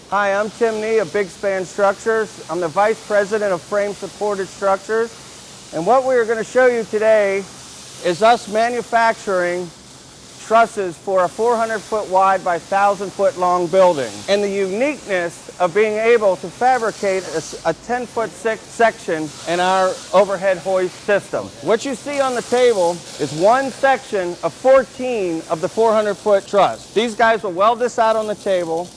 Hi, I'm Tim Nee of Big Span Structures. I'm the Vice President of Frame Supported Structures. And what we're going to show you today is us manufacturing trusses for a 400-foot wide by 1,000-foot long building. And the uniqueness of being able to fabricate a 10-foot section in our overhead hoist system. What you see on the table is one section of 14 of the 400-foot truss. These guys will weld this out on the table,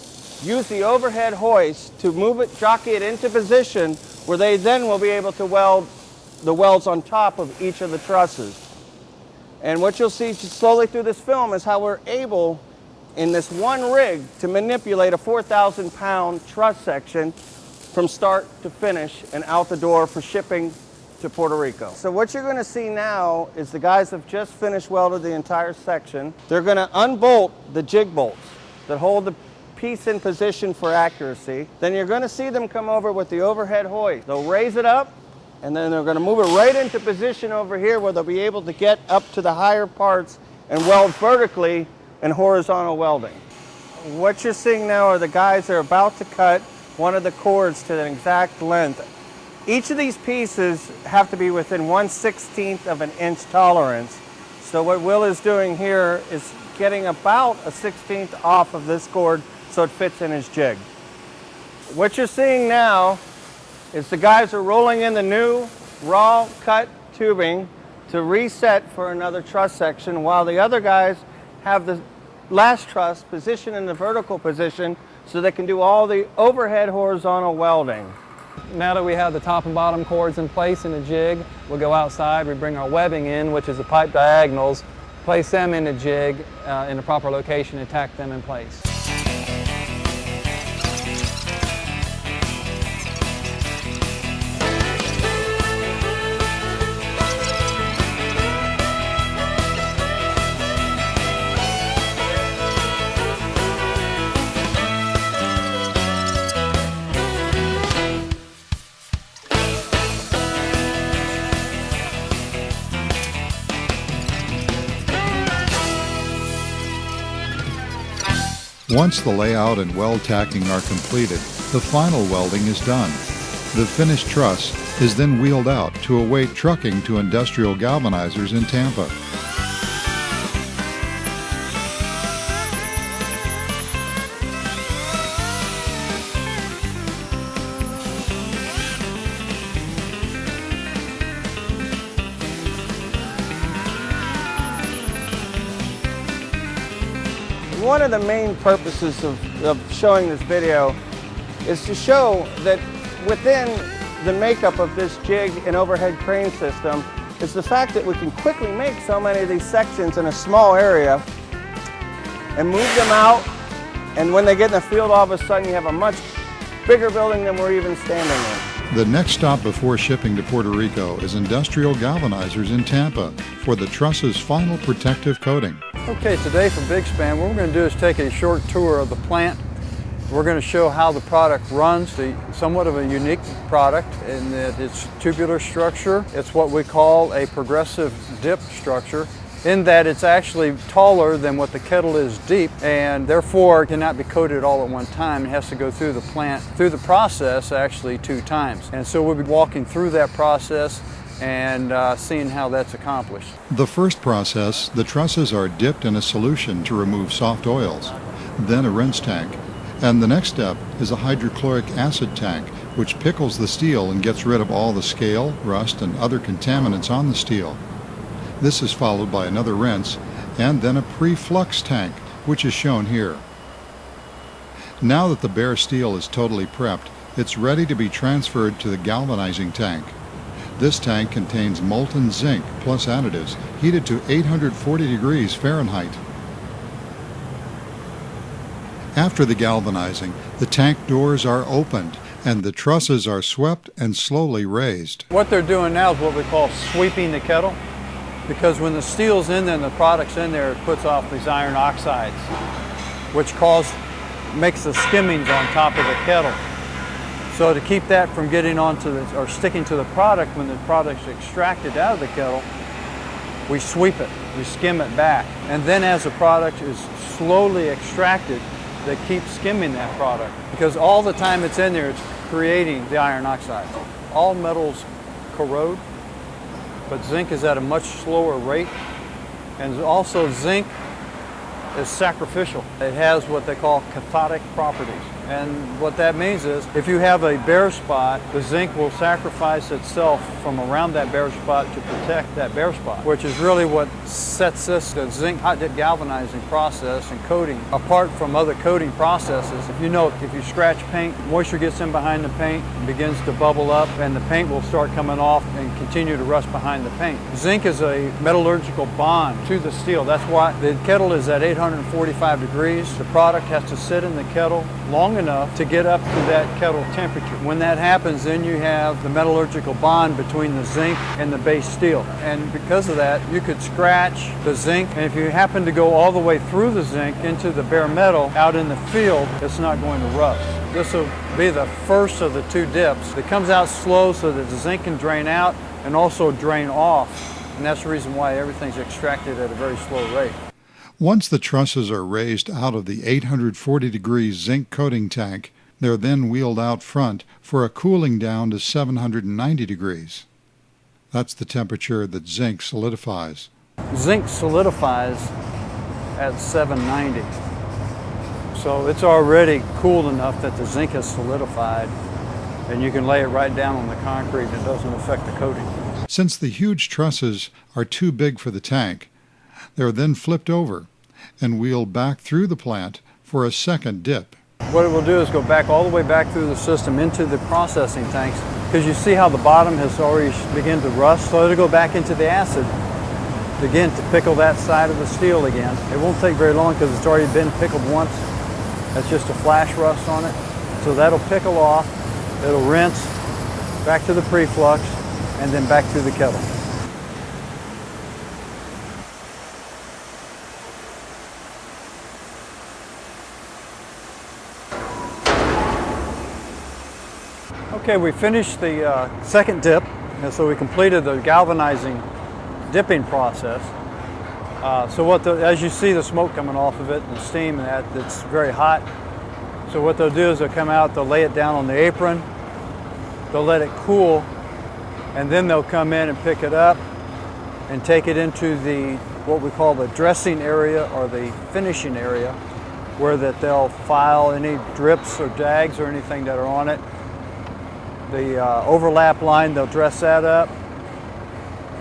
use the overhead hoist to move it, jockey it into position where they then will be able to weld the welds on top of each of the trusses. And what you'll see slowly through this film is how we're able, in this one rig, to manipulate a 4,000-pound truss section from start to finish and out the door for shipping to Puerto Rico. So what you're going to see now is the guys have just finished welded the entire section. They're going to unbolt the jig bolts that hold the piece in position for accuracy. Then you're going to see them come over with the overhead hoist. They'll raise it up, and then they're going to move it right into position over here where they'll be able to get up to the higher parts and weld vertically in horizontal welding. What you're seeing now are the guys that are about to cut one of the cords to an exact length. Each of these pieces have to be within 1/16 of an inch tolerance. So what Will is doing here is getting about a 1/16 off of this cord so it fits in his jig. What you're seeing now is the guys are rolling in the new raw cut tubing to reset for another truss section, while the other guys have the last truss positioned in the vertical position so they can do all the overhead horizontal welding. Now that we have the top and bottom cords in place in the jig, we'll go outside, we bring our webbing in, which is the pipe diagonals, place them in the jig in the proper location and tack them in place. Once the layout and weld tacking are completed, the final welding is done. The finished truss is then wheeled out to await trucking to industrial galvanizers in Tampa. One of the main purposes of showing this video is to show that within the makeup of this jig and overhead crane system is the fact that we can quickly make so many of these sections in a small area and move them out, and when they get in the field, all of a sudden you have a much bigger building than we're even standing in. The next stop before shipping to Puerto Rico is Industrial Galvanizers in Tampa for the truss's final protective coating. Okay, today for Big Span, what we're going to do is take a short tour of the plant. We're going to show how the product runs, somewhat of a unique product in that it's tubular structure. It's what we call a progressive dip structure, in that it's actually taller than what the kettle is deep, and therefore cannot be coated all at one time. It has to go through the plant, through the process actually 2 times. And so we'll be walking through that process and seeing how that's accomplished. The first process, the trusses are dipped in a solution to remove soft oils, then a rinse tank, and the next step is a hydrochloric acid tank, which pickles the steel and gets rid of all the scale, rust, and other contaminants on the steel. This is followed by another rinse, and then a pre-flux tank, which is shown here. Now that the bare steel is totally prepped, it's ready to be transferred to the galvanizing tank. This tank contains molten zinc plus additives heated to 840 degrees Fahrenheit. After the galvanizing, the tank doors are opened and the trusses are swept and slowly raised. What they're doing now is what we call sweeping the kettle, because when the steel's in there and the product's in there, it puts off these iron oxides, which makes the skimmings on top of the kettle. So to keep that from getting onto or sticking to the product when the product's extracted out of the kettle, we sweep it, we skim it back. And then as the product is slowly extracted, that keep skimming that product, because all the time it's in there, it's creating the iron oxide. All metals corrode, but zinc is at a much slower rate, and also zinc is sacrificial. It has what they call cathodic properties. And what that means is if you have a bare spot, the zinc will sacrifice itself from around that bare spot to protect that bare spot, which is really what sets this, the zinc hot dip galvanizing process and coating, apart from other coating processes. If you know, if you scratch paint, moisture gets in behind the paint and begins to bubble up, and the paint will start coming off and continue to rust behind the paint. Zinc is a metallurgical bond to the steel. That's why the kettle is at 845 degrees. The product has to sit in the kettle long enough to get up to that kettle temperature. When that happens, then you have the metallurgical bond between the zinc and the base steel. And because of that, you could scratch the zinc, and if you happen to go all the way through the zinc into the bare metal out in the field, it's not going to rust. This will be the first of the two dips. It comes out slow so that the zinc can drain out and also drain off. And that's the reason why everything's extracted at a very slow rate. Once the trusses are raised out of the 840 degree zinc coating tank, they're then wheeled out front for a cooling down to 790 degrees. That's the temperature that zinc solidifies. Zinc solidifies at 790. So it's already cooled enough that the zinc has solidified, and you can lay it right down on the concrete and it doesn't affect the coating. Since the huge trusses are too big for the tank, they're then flipped over and wheeled back through the plant for a second dip. What it will do is go back all the way back through the system into the processing tanks, because you see how the bottom has already begun to rust, so it'll go back into the acid again to pickle that side of the steel again. It won't take very long because it's already been pickled once. That's just a flash rust on it. So that'll pickle off, it'll rinse, back to the preflux, and then back through the kettle. Okay, we finished the second dip, and so we completed the galvanizing dipping process. As you see the smoke coming off of it and the steam, and it's very hot. So what they'll do is they'll come out, they'll lay it down on the apron, they'll let it cool, and then they'll come in and pick it up and take it into what we call the dressing area or the finishing area, where they'll file any drips or dags or anything that are on it. The overlap line, they'll dress that up,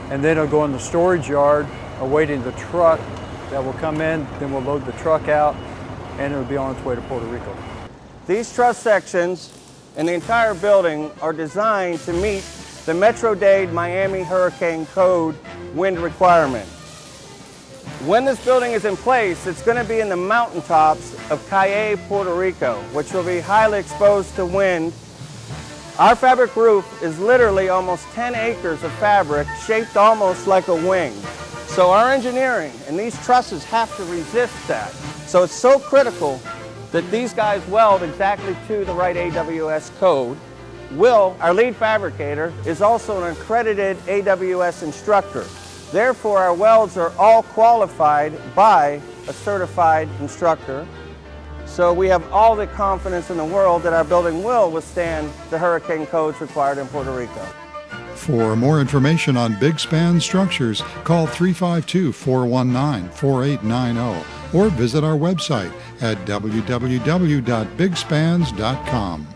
and then it'll go in the storage yard awaiting the truck that will come in. Then we'll load the truck out, and it'll be on its way to Puerto Rico. These truss sections and the entire building are designed to meet the Metro-Dade Miami Hurricane Code wind requirement. When this building is in place, it's going to be in the mountaintops of Cayey, Puerto Rico, which will be highly exposed to wind. Our fabric roof is literally almost 10 acres of fabric shaped almost like a wing. So our engineering and these trusses have to resist that. So it's so critical that these guys weld exactly to the right AWS code. Will, our lead fabricator, is also an accredited AWS instructor. Therefore, our welds are all qualified by a certified instructor. So we have all the confidence in the world that our building will withstand the hurricane codes required in Puerto Rico. For more information on big span structures, call 352-419-4890 or visit our website at www.bigspans.com.